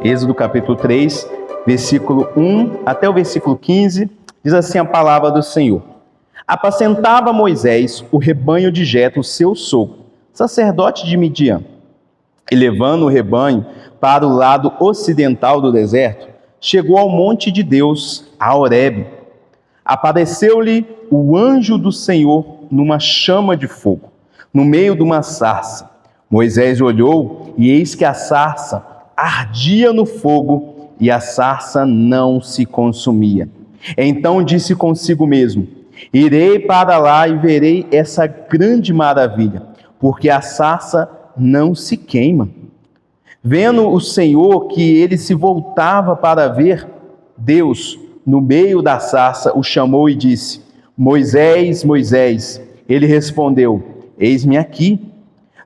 Êxodo capítulo 3, versículo 1 até o versículo 15, diz assim a palavra do Senhor. Apacentava Moisés o rebanho de Jetro, seu sogro, sacerdote de Midian. E levando o rebanho para o lado ocidental do deserto, chegou ao monte de Deus, a Horebe. Apareceu-lhe o anjo do Senhor numa chama de fogo, no meio de uma sarça. Moisés olhou, e eis que a sarça ardia no fogo, e a sarça não se consumia. Então disse consigo mesmo: irei para lá e verei essa grande maravilha, porque a sarça não se queima. Vendo o Senhor que ele se voltava para ver, Deus, no meio da sarça, o chamou e disse: Moisés, Moisés. Ele respondeu: eis-me aqui.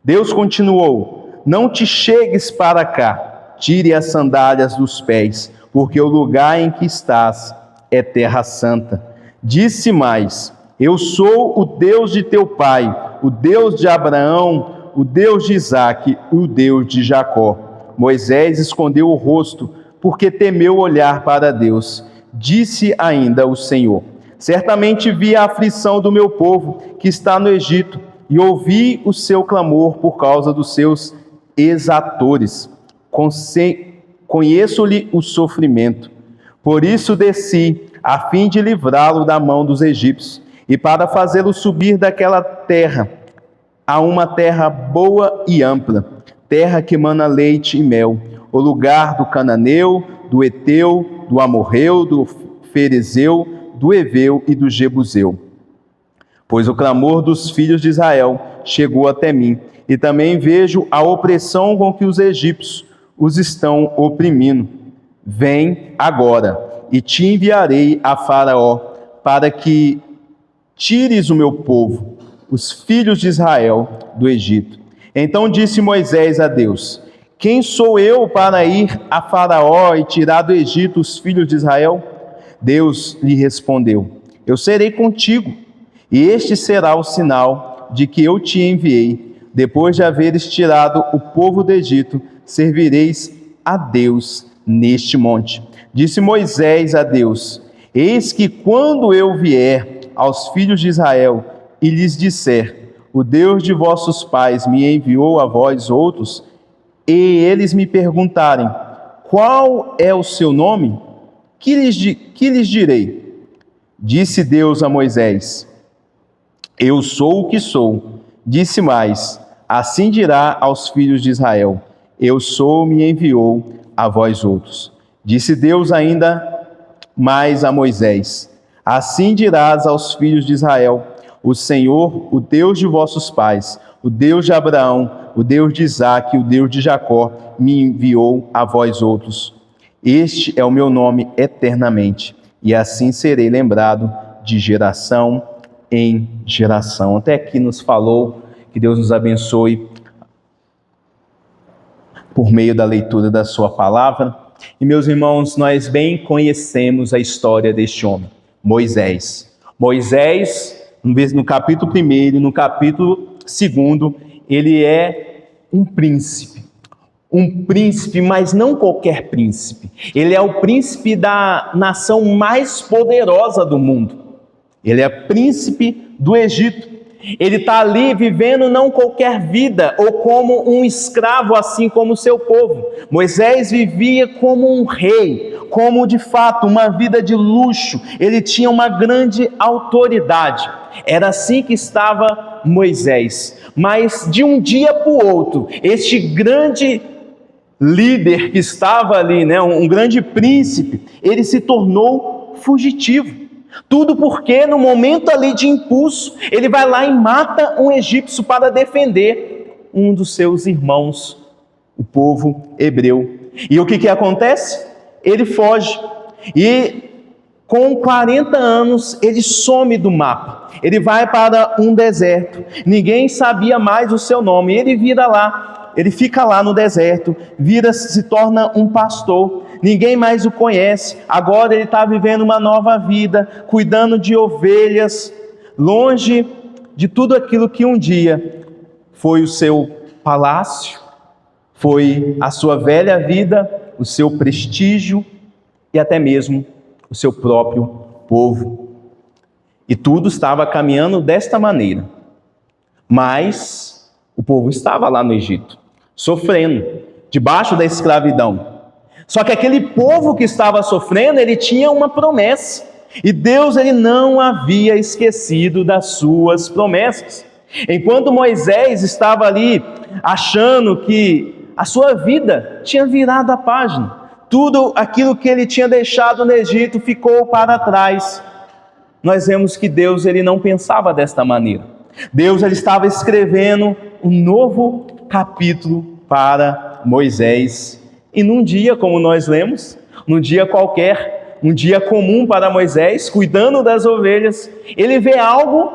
Deus continuou: não te chegues para cá, tire as sandálias dos pés, porque o lugar em que estás é terra santa. Disse mais: eu sou o Deus de teu pai, o Deus de Abraão, o Deus de Isaque, o Deus de Jacó. Moisés escondeu o rosto, porque temeu olhar para Deus. Disse ainda o Senhor: certamente vi a aflição do meu povo que está no Egito, e ouvi o seu clamor por causa dos seus exatores. Conheço-lhe o sofrimento. Por isso desci, a fim de livrá-lo da mão dos egípcios, e para fazê-lo subir daquela terra a uma terra boa e ampla, terra que mana leite e mel, o lugar do cananeu, do Eteu, do Amorreu, do Ferezeu, do Eveu e do Jebuseu. Pois o clamor dos filhos de Israel chegou até mim, e também vejo a opressão com que os egípcios os estão oprimindo. Vem agora, e te enviarei a Faraó, para que tires o meu povo, os filhos de Israel, do Egito. Então disse Moisés a Deus: quem sou eu para ir a Faraó e tirar do Egito os filhos de Israel? Deus lhe respondeu: eu serei contigo, e este será o sinal de que eu te enviei. Depois de haveres tirado o povo do Egito, servireis a Deus neste monte. Disse Moisés a Deus: eis que quando eu vier aos filhos de Israel e lhes disser: o Deus de vossos pais me enviou a vós outros, e eles me perguntarem: qual é o seu nome? Que lhes direi? Disse Deus a Moisés: eu sou o que sou. Disse mais: assim dirá aos filhos de Israel: eu sou, me enviou a vós outros. Disse Deus ainda mais a Moisés: assim dirás aos filhos de Israel: o Senhor, o Deus de vossos pais, o Deus de Abraão, o Deus de Isaque, o Deus de Jacó, me enviou a vós outros. Este é o meu nome eternamente, e assim serei lembrado de geração em geração. Até aqui nos falou. Que Deus nos abençoe por meio da leitura da sua palavra. E meus irmãos, nós bem conhecemos a história deste homem, Moisés. Moisés, no capítulo 1 e no capítulo 2, ele é um príncipe, mas não qualquer príncipe. Ele é o príncipe da nação mais poderosa do mundo. Ele é príncipe do Egito. Ele está ali vivendo não qualquer vida, ou como um escravo, assim como o seu povo. Moisés vivia como um rei, como de fato uma vida de luxo. Ele tinha uma grande autoridade. Era assim que estava Moisés. Mas de um dia para o outro, este grande líder que estava ali, um grande príncipe, ele se tornou fugitivo. Tudo porque no momento ali de impulso, ele vai lá e mata um egípcio para defender um dos seus irmãos, o povo hebreu. E o que acontece? Ele foge. E com 40 anos, ele some do mapa. Ele vai para um deserto. Ninguém sabia mais o seu nome. Ele vira lá. Ele fica lá no deserto, se torna um pastor. Ninguém mais o conhece. Agora ele está vivendo uma nova vida, cuidando de ovelhas, longe de tudo aquilo que um dia foi o seu palácio, foi a sua velha vida, o seu prestígio e até mesmo o seu próprio povo. E tudo estava caminhando desta maneira. Mas o povo estava lá no Egito, sofrendo, debaixo da escravidão. Só que aquele povo que estava sofrendo, ele tinha uma promessa. E Deus, ele não havia esquecido das suas promessas. Enquanto Moisés estava ali achando que a sua vida tinha virado a página, tudo aquilo que ele tinha deixado no Egito ficou para trás. Nós vemos que Deus, ele não pensava desta maneira. Deus, ele estava escrevendo um novo capítulo para Moisés. E num dia, como nós lemos, num dia qualquer, um dia comum para Moisés, cuidando das ovelhas, ele vê algo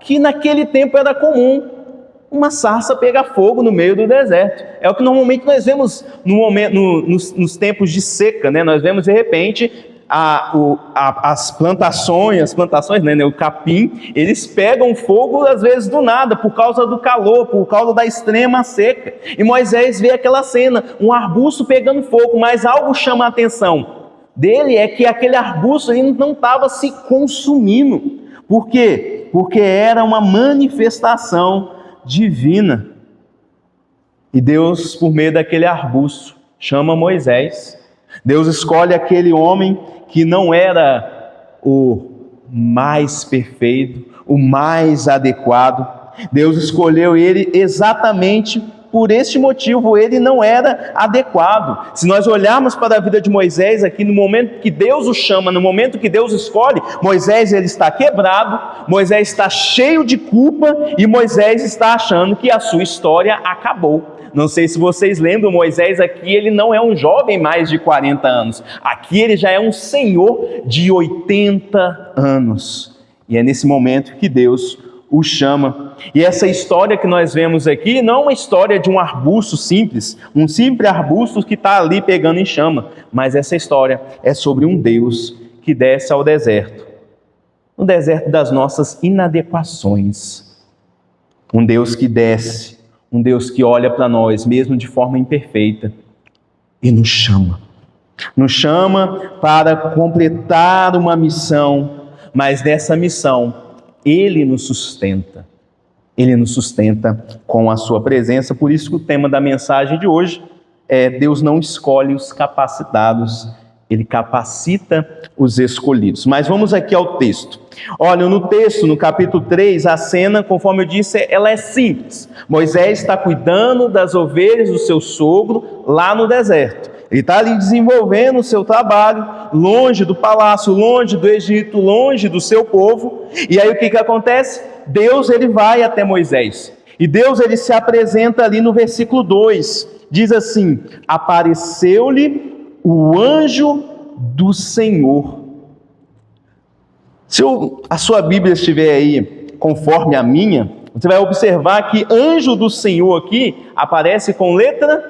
que naquele tempo era comum: uma sarça pegar fogo no meio do deserto. É o que normalmente nós vemos nos tempos de seca, né? Nós vemos de repente as plantações, né? O capim, eles pegam fogo às vezes do nada, por causa do calor, por causa da extrema seca. E Moisés vê aquela cena, um arbusto pegando fogo, mas algo chama a atenção dele, é que aquele arbusto ele não estava se consumindo. Por quê? Porque era uma manifestação divina. E Deus, por meio daquele arbusto, chama Moisés. Deus escolhe aquele homem que não era o mais perfeito, o mais adequado. Deus escolheu ele exatamente por este motivo. Ele não era adequado. Se nós olharmos para a vida de Moisés aqui, no momento que Deus o chama, no momento que Deus escolhe, Moisés, ele está quebrado, Moisés está cheio de culpa e Moisés está achando que a sua história acabou. Não sei se vocês lembram, Moisés aqui, ele não é um jovem mais de 40 anos. Aqui ele já é um senhor de 80 anos. E é nesse momento que Deus o chama. E essa história que nós vemos aqui não é uma história de um arbusto simples, um simples arbusto que está ali pegando em chama, mas essa história é sobre um Deus que desce ao deserto, no deserto das nossas inadequações. Um Deus que desce, um Deus que olha para nós, mesmo de forma imperfeita, e nos chama para completar uma missão, mas nessa missão, Ele nos sustenta com a sua presença. Por isso que o tema da mensagem de hoje é: Deus não escolhe os capacitados, Ele capacita os escolhidos. Mas vamos aqui ao texto. Olha, no texto, no capítulo 3, a cena, conforme eu disse, ela é simples. Moisés está cuidando das ovelhas do seu sogro lá no deserto. Ele está ali desenvolvendo o seu trabalho, longe do palácio, longe do Egito, longe do seu povo. E aí o que acontece? Deus, ele vai até Moisés. E Deus, ele se apresenta ali no versículo 2. Diz assim: apareceu-lhe o anjo do Senhor. Se a sua Bíblia estiver aí conforme a minha, você vai observar que anjo do Senhor aqui aparece com letra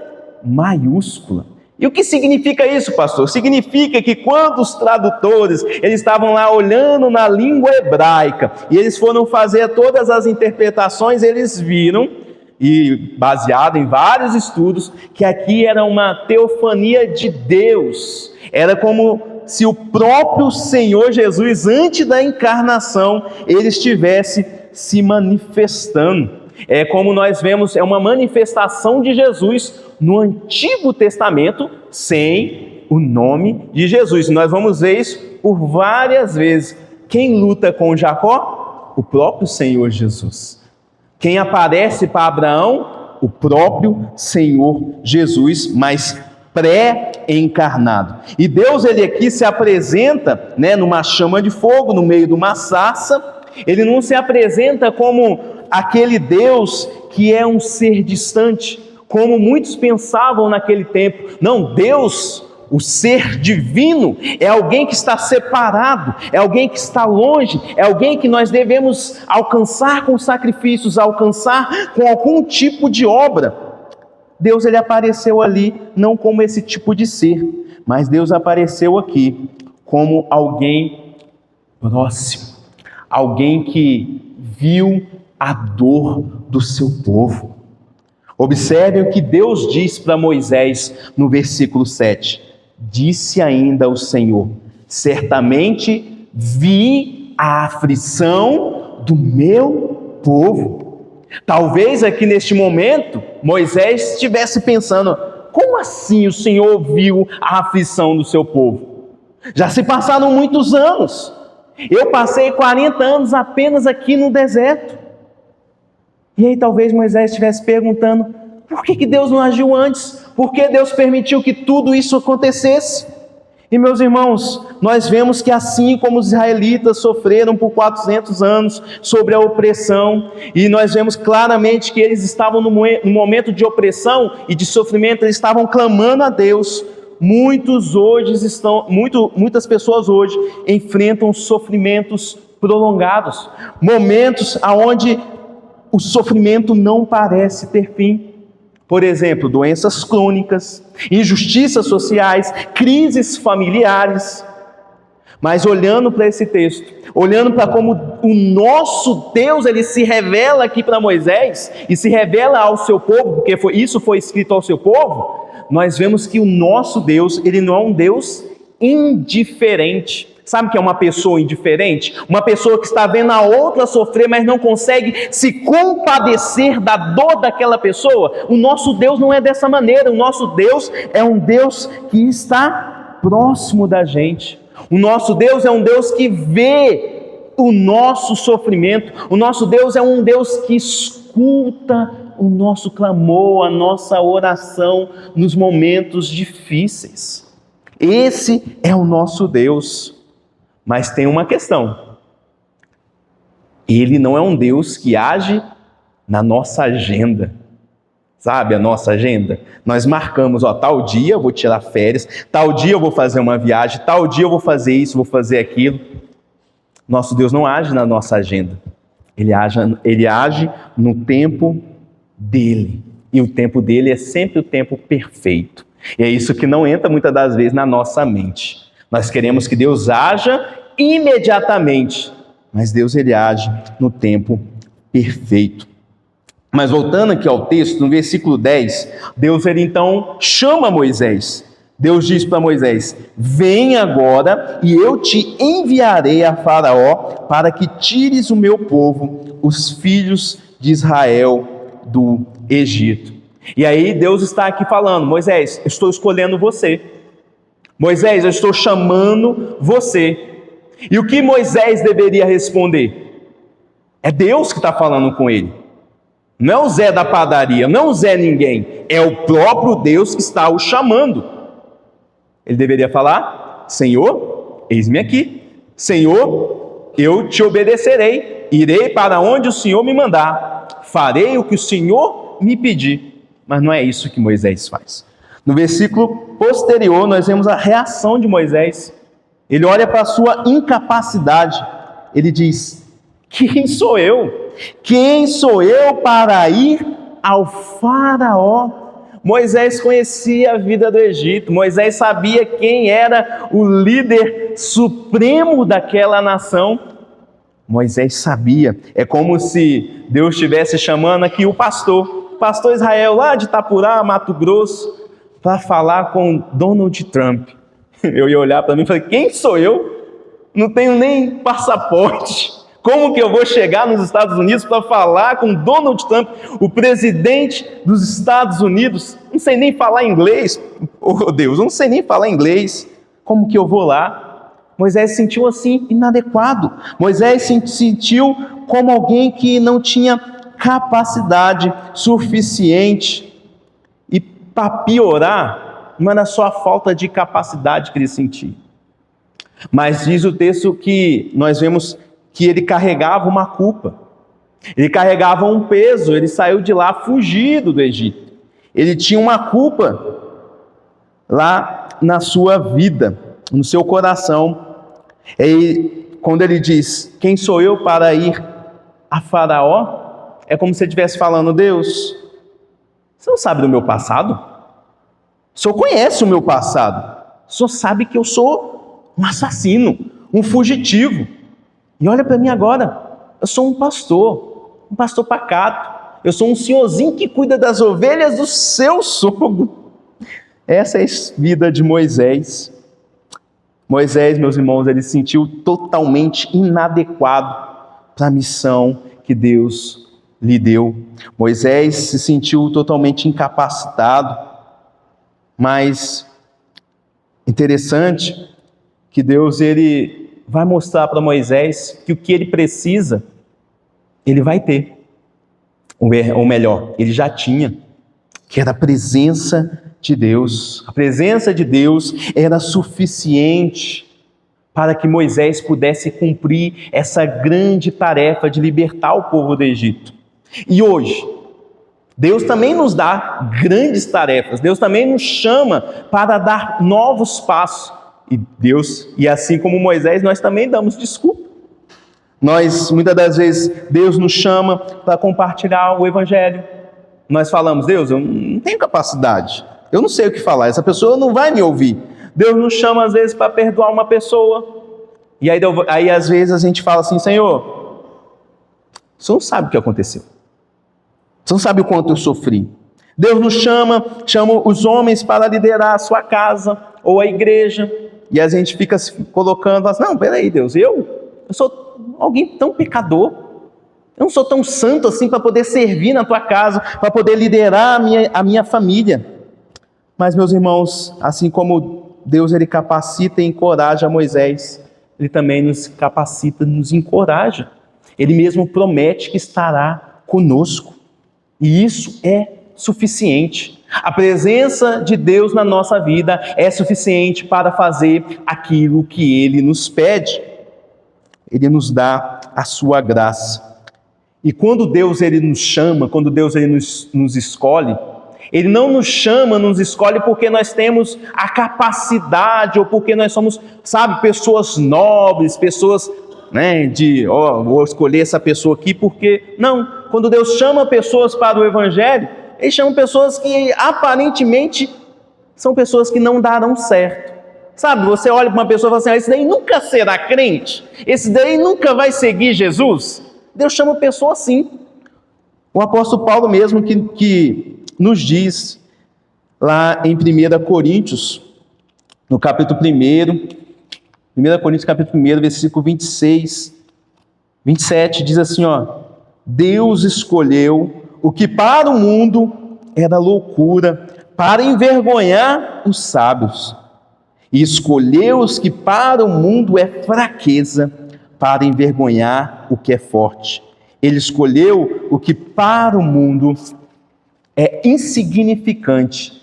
maiúscula. E o que significa isso, pastor? Significa que quando os tradutores, eles estavam lá olhando na língua hebraica, e eles foram fazer todas as interpretações, eles viram, e baseado em vários estudos, que aqui era uma teofania de Deus. Era como se o próprio Senhor Jesus, antes da encarnação, ele estivesse se manifestando. É como nós vemos, é uma manifestação de Jesus no Antigo Testamento, sem o nome de Jesus. Nós vamos ver isso por várias vezes. Quem luta com Jacó? O próprio Senhor Jesus. Quem aparece para Abraão? O próprio Senhor Jesus, mas pré-encarnado. E Deus, ele aqui se apresenta, numa chama de fogo, no meio de uma sarça. Ele não se apresenta como aquele Deus que é um ser distante, como muitos pensavam naquele tempo. Não, Deus, o ser divino, é alguém que está separado, é alguém que está longe, é alguém que nós devemos alcançar com sacrifícios, alcançar com algum tipo de obra. Deus, ele apareceu ali não como esse tipo de ser, mas Deus apareceu aqui como alguém próximo, alguém que viu a dor do seu povo. Observem o que Deus diz para Moisés no versículo 7. Disse ainda o Senhor: certamente vi a aflição do meu povo. Talvez aqui neste momento Moisés estivesse pensando: como assim o Senhor viu a aflição do seu povo? Já se passaram muitos anos. Eu passei 40 anos apenas aqui no deserto. E aí talvez Moisés estivesse perguntando: por que Deus não agiu antes? Por que Deus permitiu que tudo isso acontecesse? E meus irmãos, nós vemos que assim como os israelitas sofreram por 400 anos sobre a opressão, e nós vemos claramente que eles estavam no momento de opressão e de sofrimento, eles estavam clamando a Deus. Muitas pessoas hoje enfrentam sofrimentos prolongados, momentos onde o sofrimento não parece ter fim. Por exemplo, doenças crônicas, injustiças sociais, crises familiares. Mas olhando para esse texto, olhando para como o nosso Deus, ele se revela aqui para Moisés, e se revela ao seu povo, porque isso foi escrito ao seu povo, nós vemos que o nosso Deus, ele não é um Deus indiferente. Sabe o que é uma pessoa indiferente? Uma pessoa que está vendo a outra sofrer, mas não consegue se compadecer da dor daquela pessoa. O nosso Deus não é dessa maneira. O nosso Deus é um Deus que está próximo da gente. O nosso Deus é um Deus que vê o nosso sofrimento. O nosso Deus é um Deus que escuta o nosso clamor, a nossa oração nos momentos difíceis. Esse é o nosso Deus. Mas tem uma questão: Ele não é um Deus que age na nossa agenda. Sabe a nossa agenda? Nós marcamos, tal dia eu vou tirar férias, tal dia eu vou fazer uma viagem, tal dia eu vou fazer isso, vou fazer aquilo. Nosso Deus não age na nossa agenda. Ele age no tempo dele. E o tempo dele é sempre o tempo perfeito. E é isso que não entra muitas das vezes na nossa mente. Nós queremos que Deus haja imediatamente, mas Deus ele age no tempo perfeito. Mas voltando aqui ao texto, no versículo 10, Deus ele então chama Moisés. Deus diz para Moisés: vem agora e eu te enviarei a Faraó para que tires o meu povo, os filhos de Israel, do Egito. E aí Deus está aqui falando: Moisés, eu estou escolhendo você. Moisés, eu estou chamando você. E o que Moisés deveria responder? É Deus que está falando com ele. Não é o Zé da padaria, não é o Zé ninguém. É o próprio Deus que está o chamando. Ele deveria falar: Senhor, eis-me aqui. Senhor, eu te obedecerei. Irei para onde o Senhor me mandar. Farei o que o Senhor me pedir. Mas não é isso que Moisés faz. No versículo posterior, nós vemos a reação de Moisés. Ele olha para a sua incapacidade. Ele diz: quem sou eu? Quem sou eu para ir ao Faraó? Moisés conhecia a vida do Egito. Moisés sabia quem era o líder supremo daquela nação. Moisés sabia. É como se Deus estivesse chamando aqui o pastor Israel, lá de Itapurá, Mato Grosso, para falar com Donald Trump. Eu ia olhar para mim e falei: quem sou eu? Não tenho nem passaporte. Como que eu vou chegar nos Estados Unidos para falar com Donald Trump, o presidente dos Estados Unidos? Não sei nem falar inglês. Oh Deus, não sei nem falar inglês. Como que eu vou lá? Moisés se sentiu assim, inadequado. Moisés se sentiu como alguém que não tinha capacidade suficiente. E para piorar, não era só a falta de capacidade que ele sentia. Mas diz o texto que nós vemos que ele carregava uma culpa. Ele carregava um peso, ele saiu de lá fugido do Egito. Ele tinha uma culpa lá na sua vida, no seu coração. E quando ele diz: quem sou eu para ir a Faraó? É como se ele estivesse falando: Deus, você não sabe do meu passado? O Senhor conhece o meu passado. O Senhor sabe que eu sou um assassino, um fugitivo. E olha para mim agora, eu sou um pastor pacato. Eu sou um senhorzinho que cuida das ovelhas do seu sogro. Essa é a vida de Moisés. Moisés, meus irmãos, ele se sentiu totalmente inadequado para a missão que Deus lhe deu. Moisés se sentiu totalmente incapacitado, mas interessante que Deus ele vai mostrar para Moisés que o que ele precisa, ele vai ter. Ou melhor, ele já tinha, que era a presença de Deus. A presença de Deus era suficiente para que Moisés pudesse cumprir essa grande tarefa de libertar o povo do Egito. E hoje, Deus também nos dá grandes tarefas, Deus também nos chama para dar novos passos. E assim como Moisés, nós também damos desculpa. Muitas das vezes, Deus nos chama para compartilhar o Evangelho. Nós falamos, Deus, eu não tenho capacidade, eu não sei o que falar, essa pessoa não vai me ouvir. Deus nos chama às vezes para perdoar uma pessoa. E aí às vezes a gente fala assim, Senhor, você não sabe o que aconteceu. Você não sabe o quanto eu sofri. Deus nos chama os homens para liderar a sua casa ou a igreja. E a gente fica se colocando, assim, não, peraí Deus, eu sou alguém tão pecador, eu não sou tão santo assim para poder servir na tua casa, para poder liderar a minha família. Mas meus irmãos, assim como Deus ele capacita e encoraja Moisés, ele também nos capacita, nos encoraja. Ele mesmo promete que estará conosco. E isso é suficiente. A presença de Deus na nossa vida é suficiente para fazer aquilo que Ele nos pede. Ele nos dá a sua graça. E quando Deus ele nos chama, quando Deus ele nos escolhe, Ele não nos chama, nos escolhe porque nós temos a capacidade ou porque nós somos, pessoas nobres, pessoas, vou escolher essa pessoa aqui porque... Não, quando Deus chama pessoas para o Evangelho, Ele chama pessoas que aparentemente são pessoas que não darão certo. Você olha para uma pessoa e fala assim, esse daí nunca será crente, esse daí nunca vai seguir Jesus. Deus chama pessoa assim. O apóstolo Paulo mesmo que nos diz lá em 1 Coríntios, no capítulo 1 Coríntios capítulo 1, versículo 26, 27, diz assim, Deus escolheu o que para o mundo era loucura, para envergonhar os sábios, e escolheu os que para o mundo é fraqueza, para envergonhar o que é forte. Ele escolheu o que para o mundo é insignificante,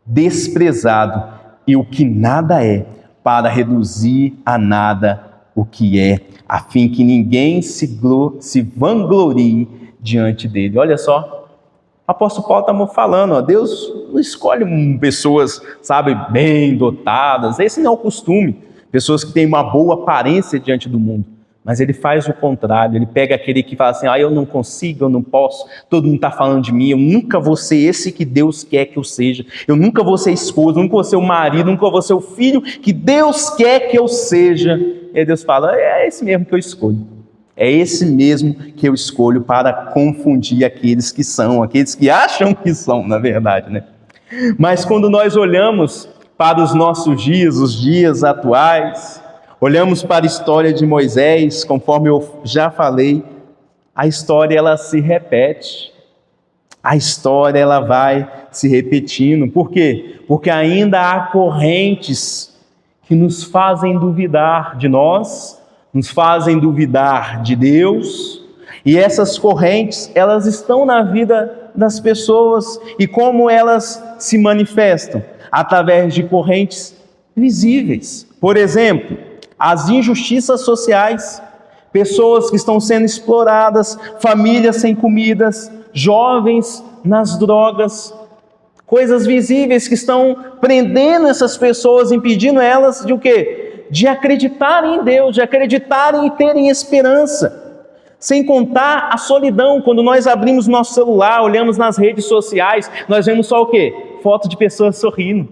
desprezado, e o que nada é, para reduzir a nada o que é, a fim que ninguém se vanglorie diante dele. Olha só, o apóstolo Paulo está falando, Deus não escolhe pessoas, bem dotadas, esse não é o costume, pessoas que têm uma boa aparência diante do mundo, mas Ele faz o contrário. Ele pega aquele que fala assim, eu não consigo, eu não posso, todo mundo está falando de mim, eu nunca vou ser esse que Deus quer que eu seja, eu nunca vou ser esposo, nunca vou ser o marido, nunca vou ser o filho que Deus quer que eu seja. E aí Deus fala, é esse mesmo que eu escolho, é esse mesmo que eu escolho para confundir aqueles que acham que são, na verdade, Mas quando nós olhamos para os nossos dias, os dias atuais, olhamos para a história de Moisés, conforme eu já falei, a história ela se repete. A história ela vai se repetindo. Por quê? Porque ainda há correntes que nos fazem duvidar de nós, nos fazem duvidar de Deus. E essas correntes, elas estão na vida das pessoas. E como elas se manifestam? Através de correntes visíveis. Por exemplo, as injustiças sociais, pessoas que estão sendo exploradas, famílias sem comidas, jovens nas drogas, coisas visíveis que estão prendendo essas pessoas, impedindo elas de o quê? De acreditarem em Deus, de acreditarem e terem esperança. Sem contar a solidão, quando nós abrimos nosso celular, olhamos nas redes sociais, nós vemos só o quê? Foto de pessoas sorrindo.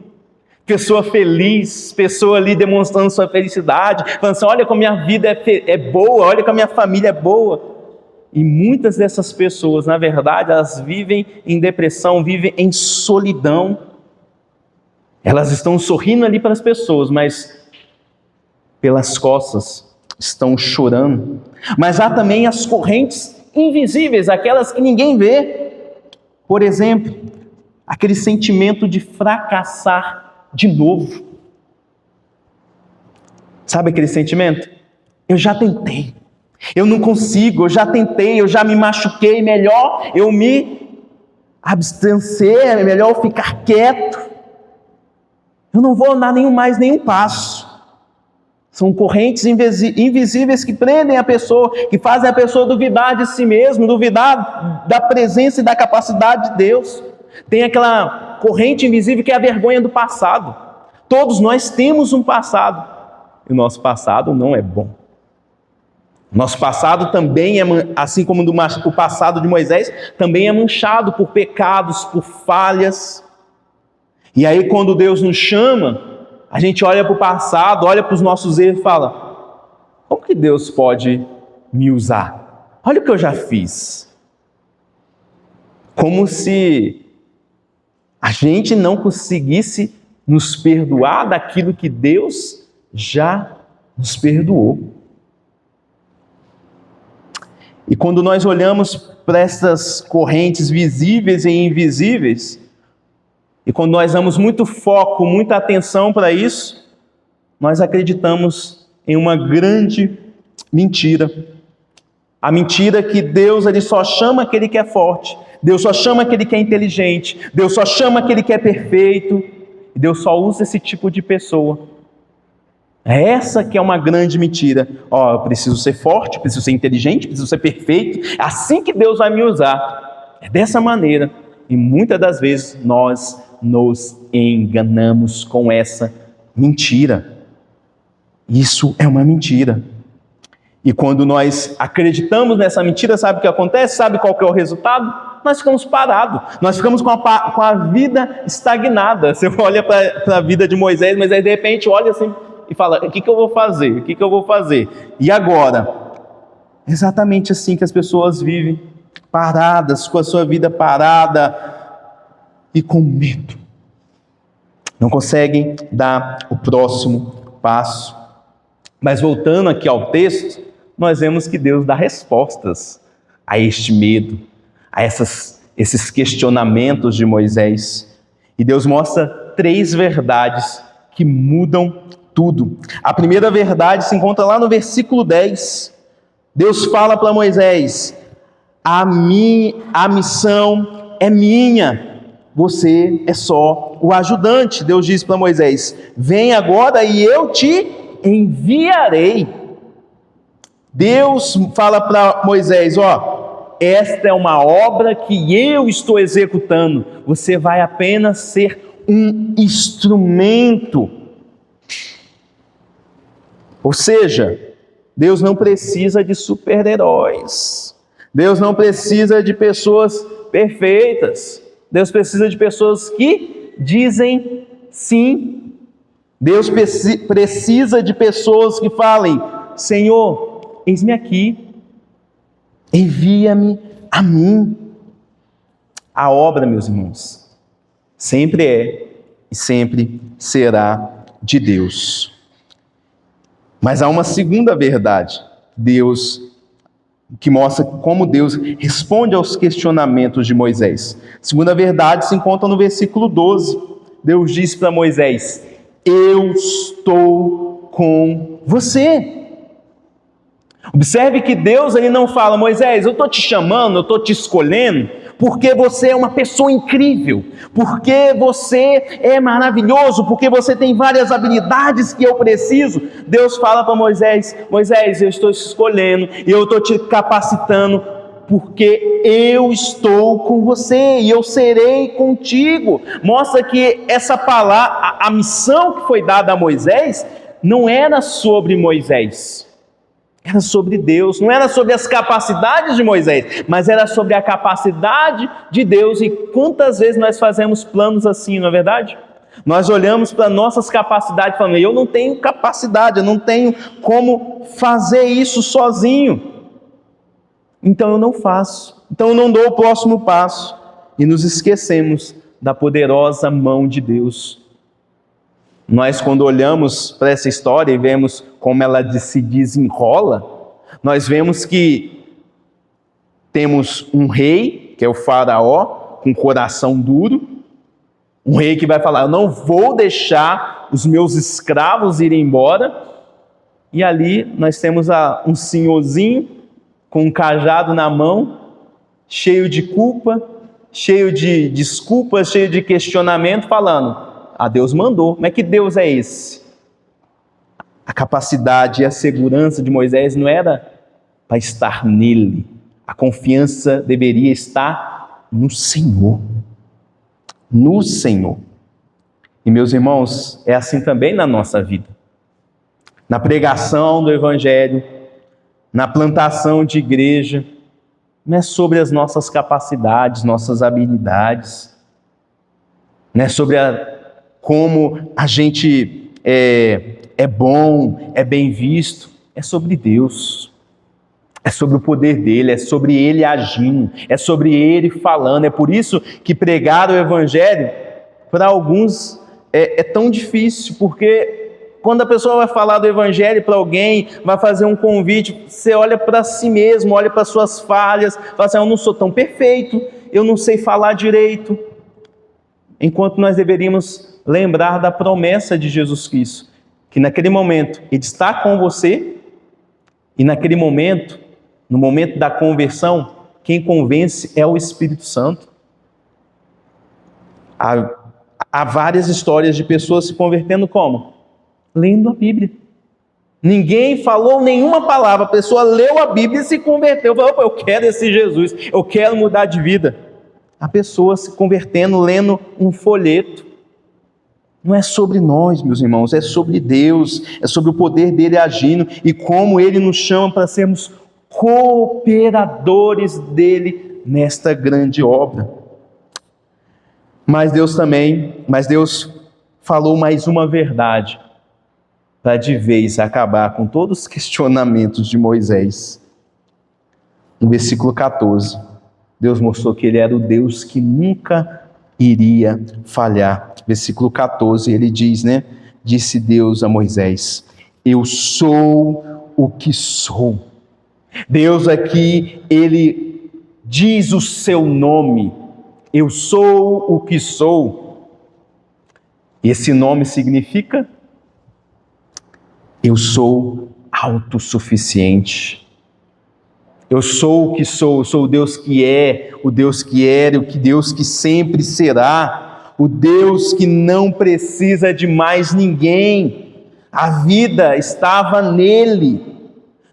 Pessoa feliz, pessoa ali demonstrando sua felicidade, falando assim, olha como minha vida é boa, olha como a minha família é boa. E muitas dessas pessoas, na verdade, elas vivem em depressão, vivem em solidão. Elas estão sorrindo ali para as pessoas, mas pelas costas estão chorando. Mas há também as correntes invisíveis, aquelas que ninguém vê. Por exemplo, aquele sentimento de fracassar de novo. Sabe aquele sentimento? Eu já tentei, eu não consigo, eu já tentei, eu já me machuquei, melhor eu me abster, é melhor eu ficar quieto. Eu não vou dar mais nenhum passo. São correntes invisíveis que prendem a pessoa, que fazem a pessoa duvidar de si mesmo, duvidar da presença e da capacidade de Deus. Tem aquela corrente invisível que é a vergonha do passado. Todos nós temos um passado, e o nosso passado não é bom. Nosso passado também é, assim como o passado de Moisés, também é manchado por pecados, por falhas. E aí quando Deus nos chama, a gente olha para o passado, olha para os nossos erros e fala: como que Deus pode me usar? Olha o que eu já fiz. Como se a gente não conseguisse nos perdoar daquilo que Deus já nos perdoou. E quando nós olhamos para essas correntes visíveis e invisíveis, e quando nós damos muito foco, muita atenção para isso, nós acreditamos em uma grande mentira. A mentira que Deus ele só chama aquele que é forte, Deus só chama aquele que é inteligente, Deus só chama aquele que é perfeito, e Deus só usa esse tipo de pessoa. Essa que é uma grande mentira. Eu preciso ser forte, preciso ser inteligente, preciso ser perfeito. É assim que Deus vai me usar. É dessa maneira. E muitas das vezes nós nos enganamos com essa mentira. Isso é uma mentira. E quando nós acreditamos nessa mentira, sabe o que acontece? Sabe qual que é o resultado? Nós ficamos parados. Nós ficamos com a vida estagnada. Você olha para a vida de Moisés, mas aí de repente olha assim e fala: o que eu vou fazer? O que eu vou fazer? E agora? Exatamente assim que as pessoas vivem, paradas, com a sua vida parada e com medo. Não conseguem dar o próximo passo. Mas voltando aqui ao texto, nós vemos que Deus dá respostas a este medo, a esses questionamentos de Moisés. E Deus mostra 3 verdades que mudam tudo. A primeira verdade se encontra lá no versículo 10. Deus fala para Moisés: a missão é minha, você é só o ajudante. Deus diz para Moisés: vem agora e eu te enviarei. Deus fala para Moisés: esta é uma obra que eu estou executando, você vai apenas ser um instrumento. Ou seja, Deus não precisa de super-heróis. Deus não precisa de pessoas perfeitas. Deus precisa de pessoas que dizem sim. Deus precisa de pessoas que falem: Senhor, eis-me aqui, envia-me a mim. A obra, meus irmãos, sempre é e sempre será de Deus. Mas há uma segunda verdade, que mostra como Deus responde aos questionamentos de Moisés. A segunda verdade se encontra no versículo 12. Deus diz para Moisés: eu estou com você. Observe que Deus ele não fala: Moisés, eu estou te chamando, eu estou te escolhendo, porque você é uma pessoa incrível, porque você é maravilhoso, porque você tem várias habilidades que eu preciso. Deus fala para Moisés: Moisés, eu estou te escolhendo, e eu estou te capacitando, porque eu estou com você, e eu serei contigo. Mostra que essa palavra, a missão que foi dada a Moisés, não era sobre Moisés, era sobre Deus. Não era sobre as capacidades de Moisés, mas era sobre a capacidade de Deus. E quantas vezes nós fazemos planos assim, não é verdade? Nós olhamos para nossas capacidades e falamos: eu não tenho capacidade, eu não tenho como fazer isso sozinho. então eu não faço, então eu não dou o próximo passo. E nos esquecemos da poderosa mão de Deus. Nós, quando olhamos para essa história e vemos como ela se desenrola, nós vemos que temos um rei, que é o faraó, com coração duro, um rei que vai falar, eu não vou deixar os meus escravos irem embora. E ali nós temos um senhorzinho com um cajado na mão, cheio de culpa, cheio de desculpas, cheio de questionamento, falando, Deus mandou. Mas que Deus é esse? A capacidade e a segurança de Moisés não era para estar nele. A confiança deveria estar no Senhor. No Senhor. E meus irmãos, é assim também na nossa vida. Na pregação do Evangelho, na plantação de igreja, não é sobre as nossas capacidades, nossas habilidades, não é sobre como a gente é bom, é bem visto, é sobre Deus, é sobre o poder dele, é sobre ele agindo, é sobre ele falando. É por isso que pregar o Evangelho, para alguns, é tão difícil, porque quando a pessoa vai falar do Evangelho para alguém, vai fazer um convite, você olha para si mesmo, olha para suas falhas, fala assim, eu não sou tão perfeito, eu não sei falar direito. Enquanto nós deveríamos lembrar da promessa de Jesus Cristo, que naquele momento Ele está com você, e naquele momento, no momento da conversão, quem convence é o Espírito Santo. Há várias histórias de pessoas se convertendo como? Lendo a Bíblia. Ninguém falou nenhuma palavra, a pessoa leu a Bíblia e se converteu. Falou, eu quero esse Jesus, eu quero mudar de vida. A pessoa se convertendo, lendo um folheto. Não é sobre nós, meus irmãos, é sobre Deus, é sobre o poder dele agindo e como ele nos chama para sermos cooperadores dele nesta grande obra. Mas Deus falou mais uma verdade, para de vez acabar com todos os questionamentos de Moisés. No versículo 14, Deus mostrou que ele era o Deus que nunca iria falhar. Versículo 14, ele diz, disse Deus a Moisés, eu sou o que sou. Deus aqui, ele diz o seu nome, eu sou o que sou. Esse nome significa eu sou autossuficiente. Eu sou o que sou, eu sou o Deus que é, o Deus que era, o Deus que sempre será, o Deus que não precisa de mais ninguém. A vida estava nele.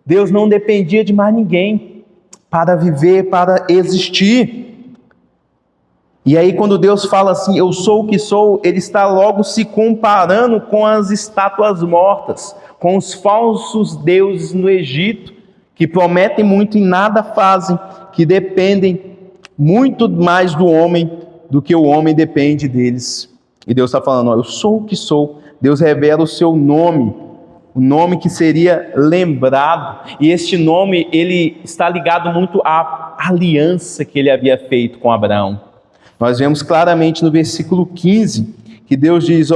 Deus não dependia de mais ninguém para viver, para existir. E aí quando Deus fala assim, eu sou o que sou, ele está logo se comparando com as estátuas mortas, com os falsos deuses no Egito, que prometem muito e nada fazem, que dependem muito mais do homem do que o homem depende deles. E Deus está falando, eu sou o que sou. Deus revela o seu nome, o nome que seria lembrado. E este nome, ele está ligado muito à aliança que ele havia feito com Abraão. Nós vemos claramente no versículo 15, que Deus diz,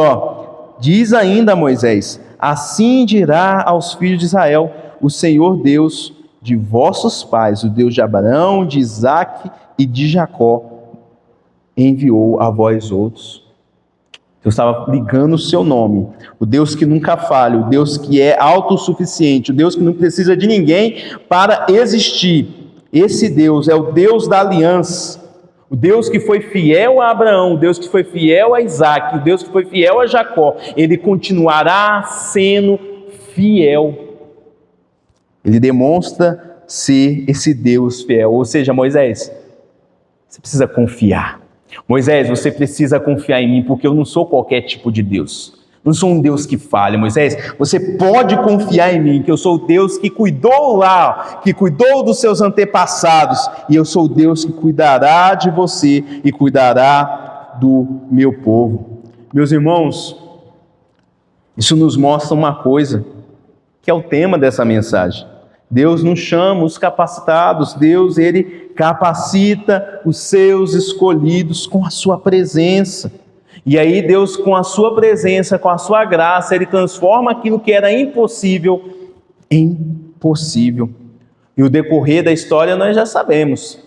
diz ainda a Moisés, assim dirá aos filhos de Israel, o Senhor Deus de vossos pais, o Deus de Abraão, de Isaque e de Jacó, enviou a vós outros. Deus estava ligando o seu nome, o Deus que nunca falha, o Deus que é autossuficiente, o Deus que não precisa de ninguém para existir. Esse Deus é o Deus da aliança, o Deus que foi fiel a Abraão, o Deus que foi fiel a Isaque, o Deus que foi fiel a Jacó, ele continuará sendo fiel. Ele demonstra ser esse Deus fiel. Ou seja, Moisés, você precisa confiar. Moisés, você precisa confiar em mim, porque eu não sou qualquer tipo de Deus. Não sou um Deus que falha. Moisés, você pode confiar em mim, que eu sou o Deus que cuidou lá, que cuidou dos seus antepassados, e eu sou o Deus que cuidará de você e cuidará do meu povo. Meus irmãos, isso nos mostra uma coisa, que é o tema dessa mensagem, Deus não chama os capacitados, Deus, Ele capacita os seus escolhidos com a sua presença. E aí Deus, com a sua presença, com a sua graça, Ele transforma aquilo que era impossível em possível. E o decorrer da história nós já sabemos.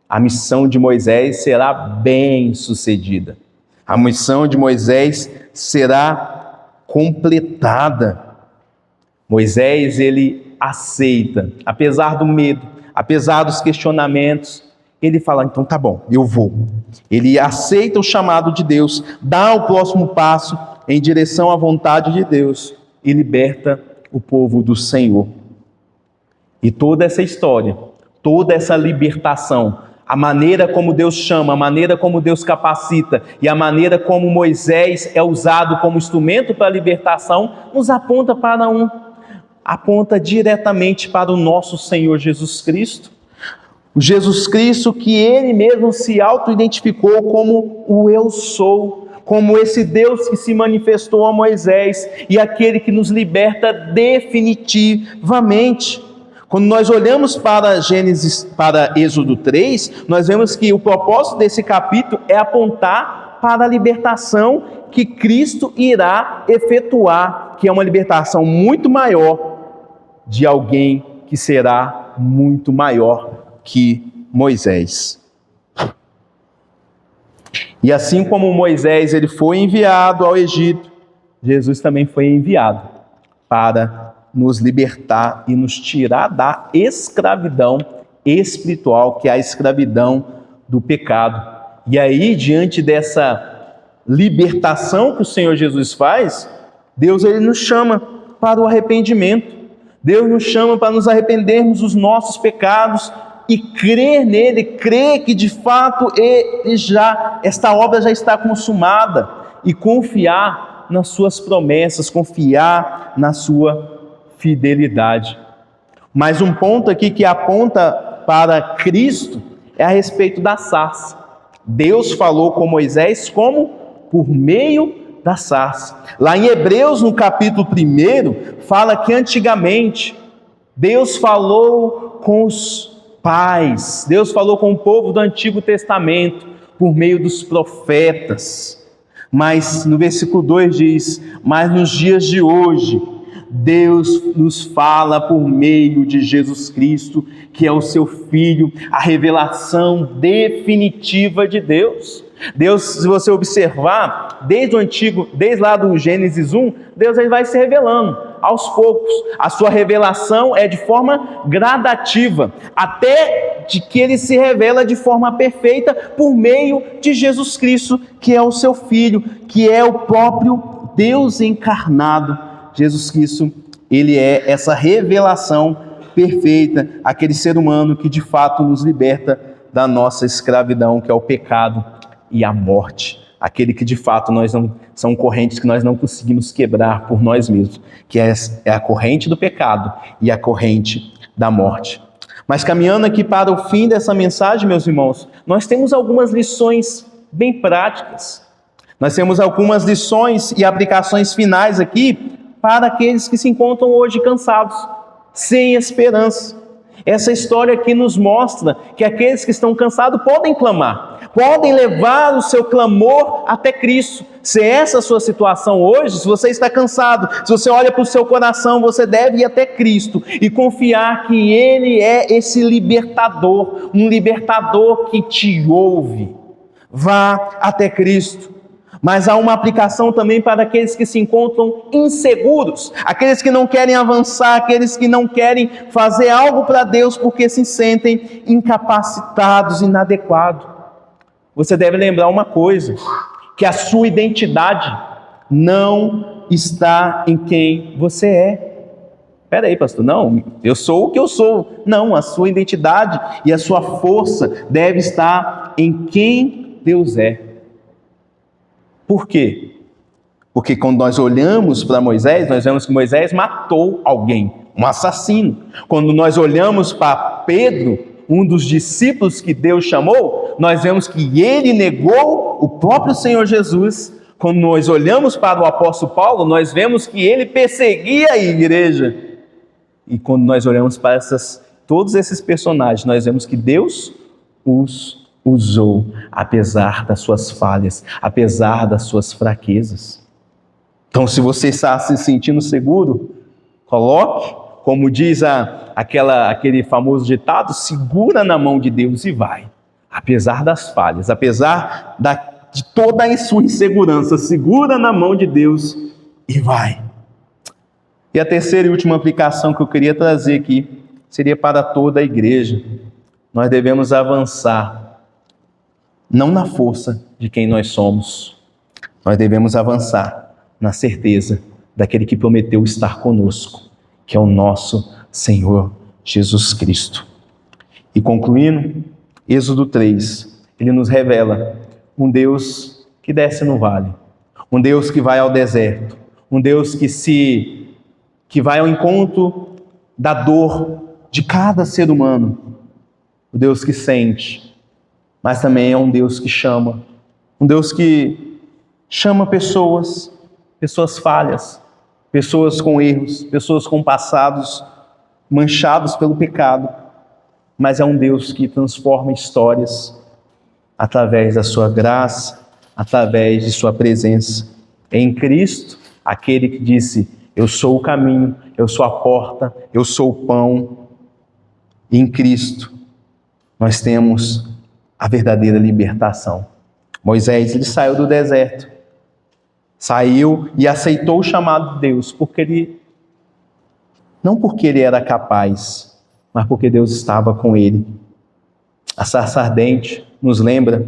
A missão de Moisés será bem sucedida. A missão de Moisés será completada. Moisés, ele aceita, apesar do medo, apesar dos questionamentos, ele fala, então tá bom, eu vou. Ele aceita o chamado de Deus, dá o próximo passo em direção à vontade de Deus e liberta o povo do Senhor. E toda essa história, toda essa libertação, a maneira como Deus chama, a maneira como Deus capacita e a maneira como Moisés é usado como instrumento para a libertação, nos aponta para aponta diretamente para o nosso Senhor Jesus Cristo. O Jesus Cristo que Ele mesmo se auto-identificou como o Eu Sou, como esse Deus que se manifestou a Moisés e aquele que nos liberta definitivamente. Quando nós olhamos para Êxodo 3, nós vemos que o propósito desse capítulo é apontar para a libertação que Cristo irá efetuar, que é uma libertação muito maior de alguém que será muito maior que Moisés. E assim como Moisés ele foi enviado ao Egito, Jesus também foi enviado para nos libertar e nos tirar da escravidão espiritual, que é a escravidão do pecado. E aí, diante dessa libertação que o Senhor Jesus faz, Deus ele nos chama para o arrependimento. Deus nos chama para nos arrependermos dos nossos pecados e crer nele, crer que de fato esta obra já está consumada e confiar nas suas promessas, confiar na sua fidelidade. Mas um ponto aqui que aponta para Cristo é a respeito da sarça. Deus falou com Moisés como? Por meio da sarça. Lá em Hebreus, no capítulo 1, fala que antigamente Deus falou com os pais, Deus falou com o povo do Antigo Testamento por meio dos profetas. Mas no versículo 2 diz, mas nos dias de hoje, Deus nos fala por meio de Jesus Cristo, que é o seu Filho, a revelação definitiva de Deus. Deus, se você observar, desde lá do Gênesis 1, Deus ele vai se revelando aos poucos. A sua revelação é de forma gradativa, até de que ele se revela de forma perfeita por meio de Jesus Cristo, que é o seu Filho, que é o próprio Deus encarnado. Jesus Cristo, ele é essa revelação perfeita, aquele ser humano que de fato nos liberta da nossa escravidão, que é o pecado e a morte. Aquele que de fato são correntes que nós não conseguimos quebrar por nós mesmos, que é a corrente do pecado e a corrente da morte. Mas caminhando aqui para o fim dessa mensagem, meus irmãos, nós temos algumas lições bem práticas. Nós temos algumas lições e aplicações finais aqui para aqueles que se encontram hoje cansados, sem esperança. Essa história aqui nos mostra que aqueles que estão cansados podem clamar, podem levar o seu clamor até Cristo. Se essa é a sua situação hoje, se você está cansado, se você olha para o seu coração, você deve ir até Cristo e confiar que Ele é esse libertador, um libertador que te ouve. Vá até Cristo. Mas há uma aplicação também para aqueles que se encontram inseguros, aqueles que não querem avançar, aqueles que não querem fazer algo para Deus porque se sentem incapacitados, inadequados. Você deve lembrar uma coisa, que a sua identidade não está em quem você é. Espera aí, pastor, não, eu sou o que eu sou. Não, a sua identidade e a sua força deve estar em quem Deus é. Por quê? Porque quando nós olhamos para Moisés, nós vemos que Moisés matou alguém, um assassino. Quando nós olhamos para Pedro, um dos discípulos que Deus chamou, nós vemos que ele negou o próprio Senhor Jesus. Quando nós olhamos para o apóstolo Paulo, nós vemos que ele perseguia a igreja. E quando nós olhamos para todos esses personagens, nós vemos que Deus os usou, apesar das suas falhas, apesar das suas fraquezas. Então, se você está se sentindo seguro, coloque, como diz aquele famoso ditado, segura na mão de Deus e vai. Apesar das falhas, apesar de toda a sua insegurança, segura na mão de Deus e vai. E a terceira e última aplicação que eu queria trazer aqui seria para toda a igreja. Nós devemos avançar, não na força de quem nós somos, nós devemos avançar na certeza daquele que prometeu estar conosco, que é o nosso Senhor Jesus Cristo. E concluindo, Êxodo 3, ele nos revela um Deus que desce no vale, um Deus que vai ao deserto, um Deus que vai ao encontro da dor de cada ser humano, um Deus que sente, mas também é um Deus que chama, um Deus que chama pessoas falhas, pessoas com erros, pessoas com passados manchados pelo pecado, mas é um Deus que transforma histórias através da sua graça, através de sua presença. Em Cristo, aquele que disse: eu sou o caminho, eu sou a porta, eu sou o pão. Em Cristo, nós temos a verdadeira libertação. Moisés, ele saiu do deserto, saiu e aceitou o chamado de Deus, não porque ele era capaz, mas porque Deus estava com ele. A sarça ardente nos lembra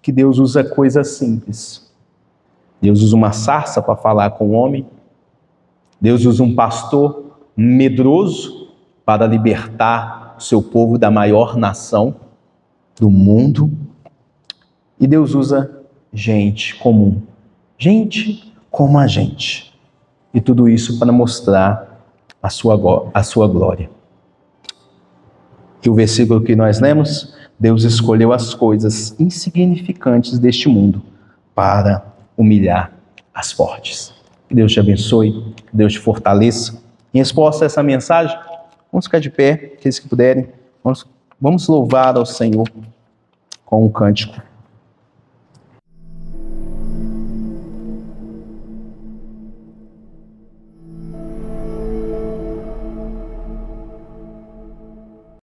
que Deus usa coisas simples. Deus usa uma sarça para falar com o homem. Deus usa um pastor medroso para libertar o seu povo da maior nação do mundo. E Deus usa gente comum, gente como a gente. E tudo isso para mostrar a sua glória. E o versículo que nós lemos: Deus escolheu as coisas insignificantes deste mundo para humilhar as fortes. Que Deus te abençoe, que Deus te fortaleça. Em resposta a essa mensagem, vamos ficar de pé, aqueles que puderem, vamos louvar ao Senhor com um cântico.